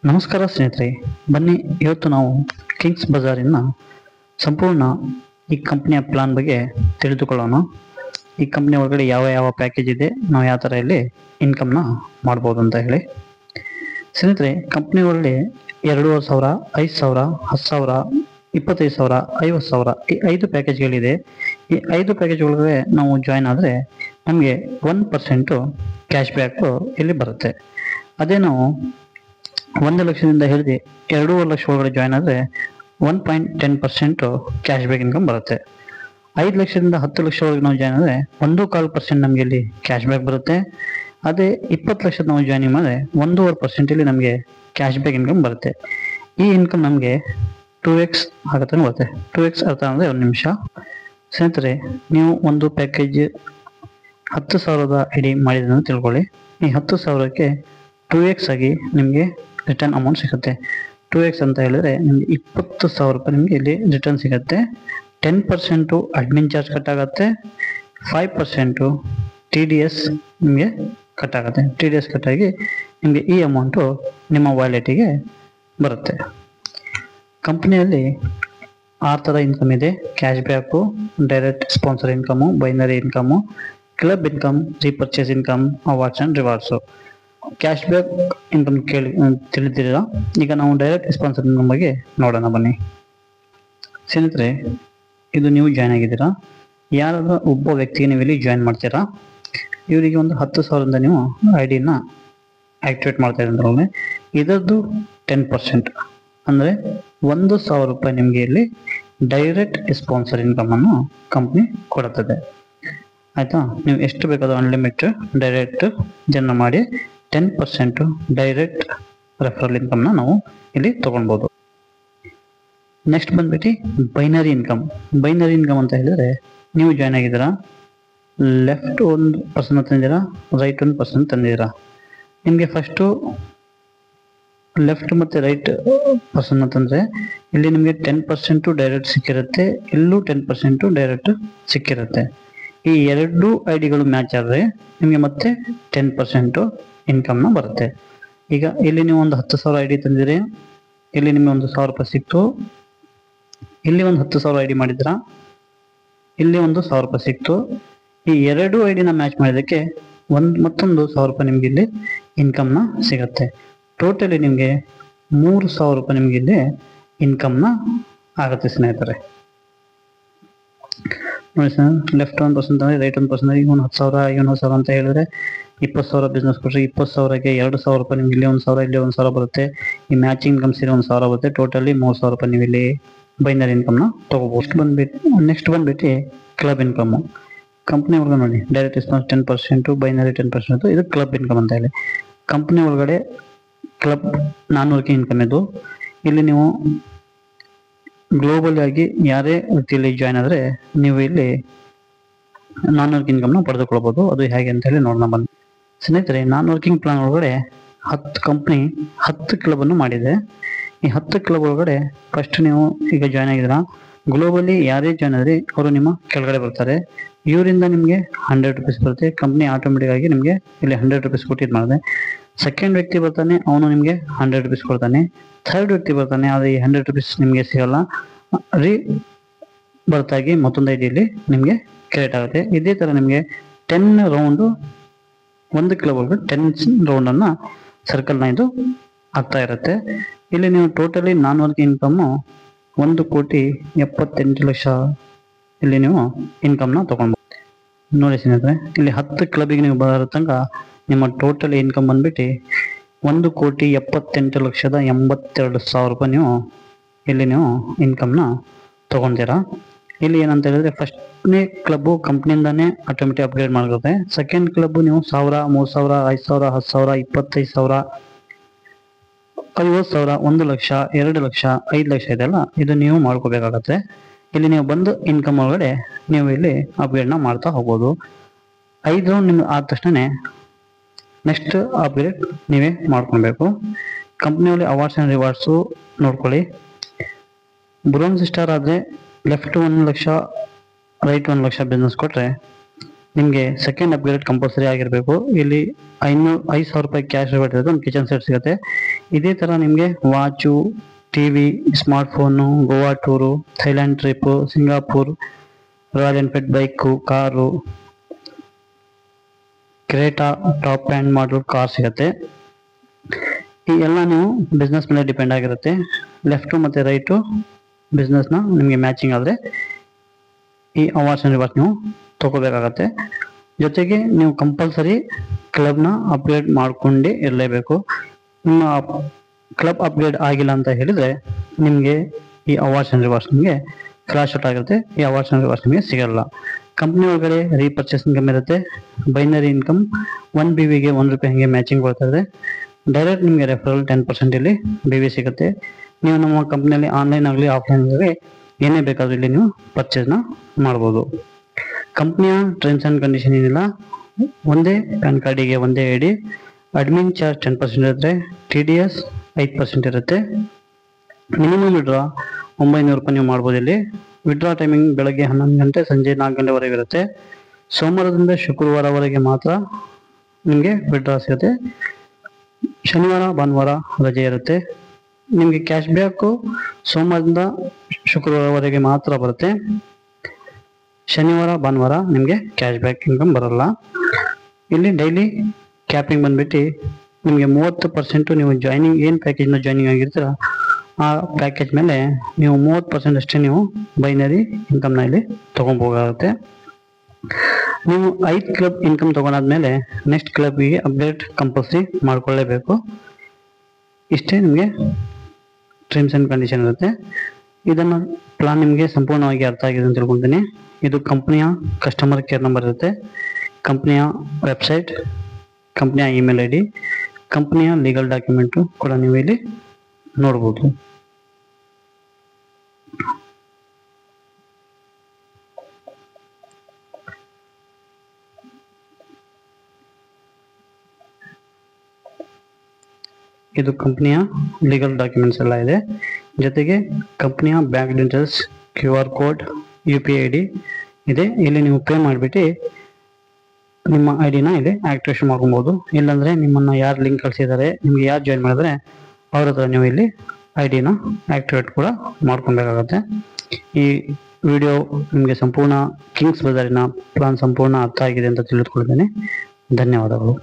ನಮಸ್ಕಾರ ಸ್ನೇಹಿತರೆ, ಬನ್ನಿ ಇವತ್ತು ನಾವು ಕಿಂಗ್ಸ್ ಬಜಾರಿನ ಸಂಪೂರ್ಣ ಈ ಕಂಪ್ನಿಯ ಪ್ಲಾನ್ ಬಗ್ಗೆ ತಿಳಿದುಕೊಳ್ಳೋಣ. ಈ ಕಂಪ್ನಿ ಒಳಗಡೆ ಯಾವ ಯಾವ ಪ್ಯಾಕೇಜ್ ಇದೆ, ನಾವು ಯಾವ ಥರ ಇಲ್ಲಿ ಇನ್ಕಮ್ನ ಮಾಡ್ಬೋದು ಅಂತ ಹೇಳಿ. ಸ್ನೇಹಿತರೆ, ಕಂಪ್ನಿ ಒಳಗಡೆ 2,500, 5,000, 10,000, 25,000, 50,000 ಈ 5 ಪ್ಯಾಕೇಜ್ಗಳಿದೆ. ಈ 5 ಪ್ಯಾಕೇಜ್ ಒಳಗಡೆ ನಾವು ಜಾಯ್ನ್ ಆದರೆ ನಮಗೆ 1% ಕ್ಯಾಶ್ ಬ್ಯಾಕ್ ಇಲ್ಲಿ ಬರುತ್ತೆ. ಅದೇ ನಾವು 1 ಲಕ್ಷದಿಂದ ಹಿಡಿದು 2.5 ಲಕ್ಷ ಒಳಗಡೆ ಜಾಯ್ನ್ ಆದರೆ 1.10% ಕ್ಯಾಶ್ ಬ್ಯಾಕ್ ಇನ್ಕಮ್ ಬರುತ್ತೆ. 5 ಲಕ್ಷದಿಂದ 10 ಲಕ್ಷ ಒಳಗೆ ನಾವು ಜಾಯ್ನ್ ಆದರೆ 1.25% ನಮಗೆ ಇಲ್ಲಿ ಕ್ಯಾಶ್ ಬ್ಯಾಕ್ ಬರುತ್ತೆ. ಅದೇ 20 ಲಕ್ಷದ ನಾವು ಜಾಯ್ನಿಂಗ್ ಮಾಡಿದ್ರೆ 1.5% ಇಲ್ಲಿ ನಮಗೆ ಕ್ಯಾಶ್ ಬ್ಯಾಕ್ ಇನ್ಕಮ್ ಬರುತ್ತೆ. ಈ ಇನ್ಕಮ್ ನಮಗೆ 2x ಆಗುತ್ತೆ ಬರುತ್ತೆ. 2x ಅರ್ಥ ಅಂದರೆ ಒಂದು ನಿಮಿಷ. ಸ್ನೇಹಿತರೆ, ನೀವು ಒಂದು ಪ್ಯಾಕೇಜ್ 10,000 ಐಡಿ ಮಾಡಿದ್ರೆ ಅಂತ ತಿಳ್ಕೊಳ್ಳಿ. ಈ 10,000ಕ್ಕೆ 2x ಆಗಿ ನಿಮಗೆ ರಿಟರ್ನ್ ಅಮೌಂಟ್ ಸಿಗುತ್ತೆ. 2x ಅಂತ ಹೇಳಿದ್ರೆ ನಿಮಗೆ 20,000 ರೂಪಾಯಿ ನಿಮಗೆ ಇಲ್ಲಿ ರಿಟರ್ನ್ ಸಿಗುತ್ತೆ. 10% ಅಡ್ಮಿನ್ ಚಾರ್ಜ್ ಕಟ್ ಆಗುತ್ತೆ. 5% TDS ನಿಮಗೆ ಕಟ್ ಆಗುತ್ತೆ. TDS ಕಟ್ ಆಗಿ ನಿಮಗೆ ಈ ಅಮೌಂಟು ನಿಮ್ಮ ವ್ಯಾಲೆಟಿಗೆ ಬರುತ್ತೆ. ಕಂಪ್ನಿಯಲ್ಲಿ 6 ಥರ ಇನ್ಕಮ್ ಇದೆ: cash back, direct sponsor income, binary income, club income, repurchase income, awards and rewards. Cash back income ತಿಳಿದಿರ. ಈಗ ನಾವು ಡೈರೆಕ್ಟ್ ಸ್ಪಾನ್ಸರ್ ಇನ್ಕಮ್ ಬಗ್ಗೆ ನೋಡೋಣ ಬನ್ನಿ. ಸ್ನೇಹಿತರೆ, ಇದು ನೀವು ಜಾಯ್ನ್ ಆಗಿದ್ದೀರಾ. ಯಾರಾದ್ರೂ ಒಬ್ಬ ವ್ಯಕ್ತಿಗೆ ನೀವು ಇಲ್ಲಿ ಜಾಯ್ನ್ ಮಾಡ್ತೀರಾ. ಇವರಿಗೆ ಒಂದು 10,000ದಿಂದ ನೀವು ಐಡಿನ ಆಕ್ಟಿವೇಟ್ ಮಾಡ್ತಾ ಇದ್ರೆ ಇದರದ್ದು 10% ಅಂದರೆ 1,000 ರೂಪಾಯಿ ನಿಮಗೆ ಇಲ್ಲಿ ಡೈರೆಕ್ಟ್ ಸ್ಪಾನ್ಸರ್ ಇನ್ಕಮನ್ನು ಕಂಪ್ನಿ ಕೊಡುತ್ತದೆ. ಆಯಿತಾ? ನೀವು ಎಷ್ಟು ಬೇಕಾದರೂ ಅನ್ಲಿಮಿಟೆಡ್ ಡೈರೆಕ್ಟ್ ಜನ ಮಾಡಿ 10% ಡೈರೆಕ್ಟ್ ರೆಫರಲ್ ಇನ್ಕಮ್ನ ನಾವು ಇಲ್ಲಿ ತೊಗೊಳ್ಬೋದು. ನೆಕ್ಸ್ಟ್ ಬಂದ್ಬಿಟ್ಟು ಬೈನರಿ ಇನ್ಕಮ್. ಬೈನರಿ ಇನ್ಕಮ್ ಅಂತ ಹೇಳಿದರೆ ನೀವು ಜಾಯ್ನ್ ಆಗಿದ್ದೀರಾ, ಲೆಫ್ಟ್ 1% ತಂದಿದ್ದೀರಾ, ರೈಟ್ 1% ತಂದಿದ್ದೀರಾ. ನಿಮಗೆ ಫಸ್ಟು ಲೆಫ್ಟ್ ಮತ್ತು ರೈಟ್ ಪರ್ಸನ್ ಅಂತಂದರೆ ಇಲ್ಲಿ ನಿಮಗೆ 10% ಡೈರೆಕ್ಟ್ ಸಿಕ್ಕಿರುತ್ತೆ, ಇಲ್ಲೂ 10% ಡೈರೆಕ್ಟ್ ಸಿಕ್ಕಿರುತ್ತೆ. ಈ 2 ಐಡಿಗಳು ಮ್ಯಾಚ್ ಆದರೆ ನಿಮಗೆ ಮತ್ತೆ 10% ಇನ್ಕಮ್ನ ಬರುತ್ತೆ. ಈಗ ಇಲ್ಲಿ ನೀವು ಒಂದು 10,000 ಐಡಿ ತಂದಿರಿ, ಇಲ್ಲಿ ನಿಮಗೆ ಒಂದು 1,000 ರೂಪಾಯಿ ಸಿಕ್ತು. ಇಲ್ಲಿ ಒಂದು 10,000 ಐಡಿ ಮಾಡಿದ್ರ, ಇಲ್ಲಿ ಒಂದು 1,000 ರೂಪಾಯಿ ಸಿಕ್ತು. ಈ 2 ಐಡಿನ ಮ್ಯಾಚ್ ಮಾಡಿದ್ದಕ್ಕೆ ಮತ್ತೊಂದು 1,000 ರೂಪಾಯಿ ನಿಮ್ಗೆ ಇಲ್ಲಿ ಇನ್ಕಮ್ನ ಸಿಗುತ್ತೆ. ಟೋಟಲಿ ನಿಮಗೆ 3,000 ರೂಪಾಯಿ ನಿಮ್ಗೆ ಇಲ್ಲಿ ಇನ್ಕಮ್ನ ಆಗುತ್ತೆ ಸ್ನೇಹಿತರೆ. ನೋಡಿ ಸರ್, ಲೆಫ್ಟ್ 1% ಅಂದರೆ ರೈಟ್ 1%, ಇವನು 10,000 ಇವನು 10,000 ಅಂತ ಹೇಳಿದ್ರೆ 20,000 ಬಿಸ್ನೆಸ್ ಕೊಟ್ಟರೆ 20,000ಕ್ಕೆ 2,000 ರೂಪಾಯಿ ನಿಮ್ಗೆ ಇಲ್ಲಿ 1,000 ಇಲ್ಲಿ 1,000 ಬರುತ್ತೆ. ಈ ಮ್ಯಾಚಿಂಗ್ ಇನ್ಕಮ್ ಸೇರಿ 1,000 ಬರುತ್ತೆ. ಟೋಟಲಿ 3,000 ರೂಪಾಯಿ ನೀವು ಇಲ್ಲಿ ಬೈನರಿ ಇನ್ಕಮ್ನ ತೊಗೋಬೋದು. ನೆಕ್ಸ್ಟ್ ಬಂದ್ಬಿಟ್ಟು ಕ್ಲಬ್ ಇನ್ಕಮ್ಮು. ಕಂಪ್ನಿ ಒಳಗೆ ನೋಡಿ, ಡೈರೆಕ್ಟ್ ರೆಸ್ಪಾನ್ಸ್ 10%, ಬೈನರಿ 10%, ಇದು ಕ್ಲಬ್ ಇನ್ಕಮ್ ಅಂತ ಹೇಳಿ. ಕಂಪ್ನಿ ಒಳಗಡೆ ಕ್ಲಬ್ 400ಕ್ಕೆ ಇನ್ಕಮ್ ಇದು. ಇಲ್ಲಿ ನೀವು ಗ್ಲೋಬಲ್ ಆಗಿ ಯಾರೇ ವ್ಯಕ್ತಿಯಲ್ಲಿ ಜಾಯ್ನ್ ಆದರೆ ನೀವು ಇಲ್ಲಿ 400 ಇನ್ಕಮ್ನ ಪಡೆದುಕೊಳ್ಬೋದು. ಅದು ಹೇಗೆ ಅಂತ ಹೇಳಿ ನೋಡೋಣ ಬನ್ನಿ. ಸ್ನೇಹಿತರೆ, 400 ಪ್ಲಾನ್ ಒಳಗಡೆ 10 ಕಂಪ್ನಿ 10 ಕ್ಲಬನ್ನು ಮಾಡಿದೆ. ಈ 10 ಕ್ಲಬ್ ಒಳಗಡೆ ಫಸ್ಟ್ ನೀವು ಈಗ ಜಾಯ್ನ್ ಆಗಿದ್ದೀರಾ. ಗ್ಲೋಬಲಿ ಯಾರೇ ಜಾಯ್ನ್ ಆದರೆ ಅವರು ನಿಮ್ಮ ಕೆಳಗಡೆ ಬರ್ತಾರೆ. ಇವರಿಂದ ನಿಮಗೆ 100 ರೂಪೀಸ್ ಬರುತ್ತೆ. ಕಂಪ್ನಿ ಆಟೋಮೆಟಿಕ್ ಆಗಿ ನಿಮಗೆ ಇಲ್ಲಿ 100 ರೂಪೀಸ್ ಕೊಟ್ಟಿದ್ದು ಮಾಡಿದೆ. ಸೆಕೆಂಡ್ ವ್ಯಕ್ತಿ ಬರ್ತಾನೆ, ಅವನು ನಿಮಗೆ 100 ರೂಪೀಸ್ ಕೊಡ್ತಾನೆ. ಥರ್ಡ್ ವ್ಯಕ್ತಿ ಬರ್ತಾನೆ, ಆದರೆ ಈ 100 ರೂಪೀಸ್ ನಿಮಗೆ ಸಿಗಲ್ಲ. ಬರ್ತಾಗಿ ಮತ್ತೊಂದು ಐಡಿಯಲ್ಲಿ ನಿಮಗೆ ಕ್ರಿಯೇಟ್ ಆಗುತ್ತೆ. ಇದೇ ಥರ ನಿಮಗೆ 10 ರೌಂಡು ಒಂದು ಕ್ಲಬ್ ಒಳಗೆ 10 ರೌಂಡನ್ನು ಸರ್ಕಲ್ನ ಇದು ಆಗ್ತಾ ಇರುತ್ತೆ. ಇಲ್ಲಿ ನೀವು ಟೋಟಲಿ 400 ಇನ್ಕಮ್ಮು 1,78,00,000 ಇಲ್ಲಿ ನೀವು ಇನ್ಕಮ್ನ ತೊಗೊಳ್ಬೋದು. ನೋಡಿ ಸ್ನೇಹಿತರೆ, ಇಲ್ಲಿ 10 ಕ್ಲಬ್ಬಿಗೆ ನೀವು ಬರೋ ತನಕ ನಿಮ್ಮ ಟೋಟಲ್ ಇನ್ಕಮ್ ಬಂದ್ಬಿಟ್ಟು 1,78,82,000 ರೂಪಾಯಿ ನೀವು ಇಲ್ಲಿ ನೀವು ಇನ್ಕಮ್ನ ತೊಗೊತೀರಾ. ಇಲ್ಲಿ ಏನಂತ ಹೇಳಿದ್ರೆ ಫಸ್ಟ್ನೇ ಕ್ಲಬ್ಬು ಕಂಪ್ನಿಯಿಂದಾನೇ ಆಟೋಮೆಟಿಕ್ ಅಪ್ಗ್ರೇಡ್ ಮಾಡಿರುತ್ತೆ. ಸೆಕೆಂಡ್ ಕ್ಲಬ್ಬು ನೀವು 1,000, 3,000, 5,000, 10,000, 25,000, 50,000, 1 ಲಕ್ಷ, 2 ಲಕ್ಷ, 5 ಲಕ್ಷ ಇದೆಲ್ಲ ಇದು ನೀವು ಮಾಡ್ಕೋಬೇಕಾಗತ್ತೆ. ಇಲ್ಲಿ ನೀವು ಬಂದು ಇನ್ಕಮ್ ಒಳಗಡೆ ನೀವು ಇಲ್ಲಿ ಅಪ್ಗ್ರೇಡ್ನ ಮಾಡ್ತಾ ಹೋಗ್ಬೋದು. 5 ರೌಂಡ್ ನಿಮ್ಗೆ ಆದ ತಕ್ಷಣ ನೆಕ್ಸ್ಟ್ ಅಪ್ಗ್ರೇಡ್ ನೀವೇ ಮಾಡ್ಕೊಳ್ಬೇಕು. ಕಂಪ್ನಿಯಲ್ಲಿ ಅವಾರ್ಡ್ಸ್ ಆ್ಯಂಡ್ ರಿವಾರ್ಡ್ಸು ನೋಡ್ಕೊಳ್ಳಿ. ಬ್ರೋನ್ಸ್ ಸ್ಟಾರ್ ಆದರೆ left 1 lakh, right 1 lakh business ಕೊಟ್ಟರೆ ನಿಮಗೆ ಸೆಕೆಂಡ್ ಅಪ್ಗ್ರೇಡ್ ಕಂಪಲ್ಸರಿ ಆಗಿರಬೇಕು. ಇಲ್ಲಿ 5,000 ರೂಪಾಯಿ ಕ್ಯಾಶ್ ರಿವಾರ್ಡ್ ಇರೋದು ಒಂದು ಕಿಚನ್ ಸೆಟ್ ಸಿಗುತ್ತೆ. ಇದೇ ಥರ ನಿಮಗೆ watch, TV, smartphone, Goa tour, Thailand trip, Singapore, royal Enfield bike, car, Creta top and model car ಸಿಗುತ್ತೆ. ಈ ಎಲ್ಲ ನೀವು ಬಿಸ್ನೆಸ್ ಮೇಲೆ ಡಿಪೆಂಡ್ ಆಗಿರುತ್ತೆ. ಲೆಫ್ಟು ಮತ್ತು ರೈಟು ಬಿಸ್ನೆಸ್ನ ನಿಮಗೆ ಮ್ಯಾಚಿಂಗ್ ಆದರೆ ಈ ಅವಾರ್ಡ್ಸ್ ಆ್ಯಂಡ್ ರಿವಾರ್ಡ್ಸ್ ನೀವು ತಗೋಬೇಕಾಗತ್ತೆ. ಜೊತೆಗೆ ನೀವು ಕಂಪಲ್ಸರಿ ಕ್ಲಬ್ನ ಅಪ್ಗ್ರೇಡ್ ಮಾಡ್ಕೊಂಡೇ ಇರಲೇಬೇಕು. ನಿಮ್ಮ ಕ್ಲಬ್ ಅಪ್ಗ್ರೇಡ್ ಆಗಿಲ್ಲ ಅಂತ ಹೇಳಿದರೆ ನಿಮಗೆ ಈ ಅವಾರ್ಡ್ಸ್ ಆ್ಯಂಡ್ ರಿವಾರ್ಡ್ಸ್ ನಿಮಗೆ ಫ್ಲಾಶ್ ಔಟ್ ಆಗಿರುತ್ತೆ. ಈ ಅವಾರ್ಡ್ಸ್ ಆ್ಯಂಡ್ ರಿವಾರ್ಡ್ಸ್ ನಿಮಗೆ ಸಿಗಲ್ಲ. ಕಂಪ್ನಿ ಒಳಗಡೆ ರೀಪರ್ಚೇಸ್ ಇನ್ಕಮ್ ಇರುತ್ತೆ. ಬೈನರಿ ಇನ್ಕಮ್ 1 BVಗೆ 1 ರೂಪಾಯಿ ಹಂಗೆ ಮ್ಯಾಚಿಂಗ್ ಕೊಡ್ತಾರೆ. ಡೈರೆಕ್ಟ್ ನಿಮಗೆ ರೆಫರಲ್ 10% ಇಲ್ಲಿ BV ಸಿಗುತ್ತೆ. ನೀವು ನಮ್ಮ ಕಂಪ್ನಿಯಲ್ಲಿ ಆನ್ಲೈನ್ ಆಗಲಿ ಆಫ್ಲೈನ್ ಆಗಲಿ ಏನೇ ಬೇಕಾದರೂ ಇಲ್ಲಿ ನೀವು ಪರ್ಚೇಸ್ನ ಮಾಡ್ಬೋದು. ಕಂಪ್ನಿಯ ಟರ್ಮ್ಸ್ ಆ್ಯಂಡ್ ಕಂಡೀಷನ್ ಏನಿಲ್ಲ, ಒಂದೇ ಪ್ಯಾನ್ ಕಾರ್ಡಿಗೆ ಒಂದೇ ID, ಅಡ್ಮಿನ್ ಚಾರ್ಜ್ 10% ಇರುತ್ತೆ, TDS 5% ಇರುತ್ತೆ. ಮಿನಿಮಮ್ ವಿಡ್ರಾ 900 ರೂಪಾಯಿ ನೀವು ಮಾಡ್ಬೋದು. ಇಲ್ಲಿ ವಿಡ್ರಾ ಟೈಮಿಂಗ್ ಬೆಳಗ್ಗೆ 11 ಗಂಟೆ, ಸಂಜೆ 4 ಗಂಟೆವರೆಗೆ ಇರುತ್ತೆ. ಸೋಮವಾರದಿಂದ ಶುಕ್ರವಾರವರೆಗೆ ಮಾತ್ರ ನಿಮಗೆ ವಿಡ್ರಾ ಸಿಗುತ್ತೆ. ಶನಿವಾರ ಭಾನುವಾರ ರಜೆ ಇರುತ್ತೆ. ನಿಮಗೆ ಕ್ಯಾಶ್ ಬ್ಯಾಕು ಸೋಮವಾರದಿಂದ ಶುಕ್ರವಾರವರೆಗೆ ಮಾತ್ರ ಬರುತ್ತೆ. ಶನಿವಾರ ಭಾನುವಾರ ನಿಮಗೆ ಕ್ಯಾಶ್ ಬ್ಯಾಕ್ ಇನ್ಕಮ್ ಬರಲ್ಲ. ಇಲ್ಲಿ ಡೈಲಿ ಕ್ಯಾಪಿಂಗ್ ಬಂದ್ಬಿಟ್ಟು ನಿಮಗೆ 30% ನೀವು ಜಾಯ್ನಿಂಗ್ ಏನು ಪ್ಯಾಕೇಜ್ನ ಜಾಯ್ನಿಂಗ್ ಆಗಿರ್ತೀರ ಆ ಪ್ಯಾಕೇಜ್ ಮೇಲೆ ನೀವು 30% ಅಷ್ಟೇ ನೀವು ಬೈನರಿ ಇನ್ಕಮ್ನ ಇಲ್ಲಿ ತೊಗೊಬೋದಾಗುತ್ತೆ. ನೀವು 5 ಕ್ಲಬ್ ಇನ್ಕಮ್ ತೊಗೊಂಡಾದ್ಮೇಲೆ ನೆಕ್ಸ್ಟ್ ಕ್ಲಬ್ಗೆ ಅಪ್ಡೇಟ್ ಕಂಪಲ್ಸರಿ ಮಾಡ್ಕೊಳ್ಳೇಬೇಕು. ಇಷ್ಟೇ ನಿಮಗೆ ಟರ್ಮ್ಸ್ ಆ್ಯಂಡ್ ಕಂಡೀಷನ್ ಇರುತ್ತೆ. ಇದನ್ನು ಪ್ಲಾನ್ ನಿಮಗೆ ಸಂಪೂರ್ಣವಾಗಿ ಅರ್ಥ ಆಗಿದೆ ಅಂತ ತಿಳ್ಕೊತೀನಿ. ಇದು ಕಂಪ್ನಿಯ ಕಸ್ಟಮರ್ ಕೇರ್ ನಂಬರ್ ಇರುತ್ತೆ, ಕಂಪ್ನಿಯ ವೆಬ್ಸೈಟ್, ಕಂಪ್ನಿಯ ಇಮೇಲ್ ID, ಕಂಪ್ನಿಯ ಲೀಗಲ್ ಡಾಕ್ಯುಮೆಂಟು ಕೂಡ ನೀವು ಇಲ್ಲಿ ನೋಡ್ಬೋದು. ಇದು ಕಂಪ್ನಿಯ ಲೀಗಲ್ ಡಾಕ್ಯುಮೆಂಟ್ಸ್ ಎಲ್ಲ ಇದೆ. ಜೊತೆಗೆ ಕಂಪ್ನಿಯ bank details, QR code, UPI ID ಇದೆ. ಇಲ್ಲಿ ನೀವು ಪೇ ಮಾಡಿಬಿಟ್ಟು ನಿಮ್ಮ ID-ನ ಇಲ್ಲಿ ಆಕ್ಟಿವೇಶನ್ ಮಾಡ್ಕೊಬೋದು. ಇಲ್ಲಾಂದರೆ ನಿಮ್ಮನ್ನು ಯಾರು ಲಿಂಕ್ ಕಳಿಸಿದ್ದಾರೆ, ನಿಮಗೆ ಯಾರು ಜಾಯಿನ್ ಮಾಡಿದರೆ ಅವ್ರ ಹತ್ರ ನೀವು ಇಲ್ಲಿ ID-ನ ಆಕ್ಟಿವೇಟ್ ಕೂಡ ಮಾಡ್ಕೊಬೇಕಾಗತ್ತೆ. ಈ ವಿಡಿಯೋ ನಿಮಗೆ ಸಂಪೂರ್ಣ ಕಿಂಗ್ಸ್ ಬಜಾರಿನ ಪ್ಲಾನ್ ಸಂಪೂರ್ಣ ಅರ್ಥ ಆಗಿದೆ ಅಂತ ತಿಳಿದುಕೊಳ್ತೇನೆ. ಧನ್ಯವಾದಗಳು.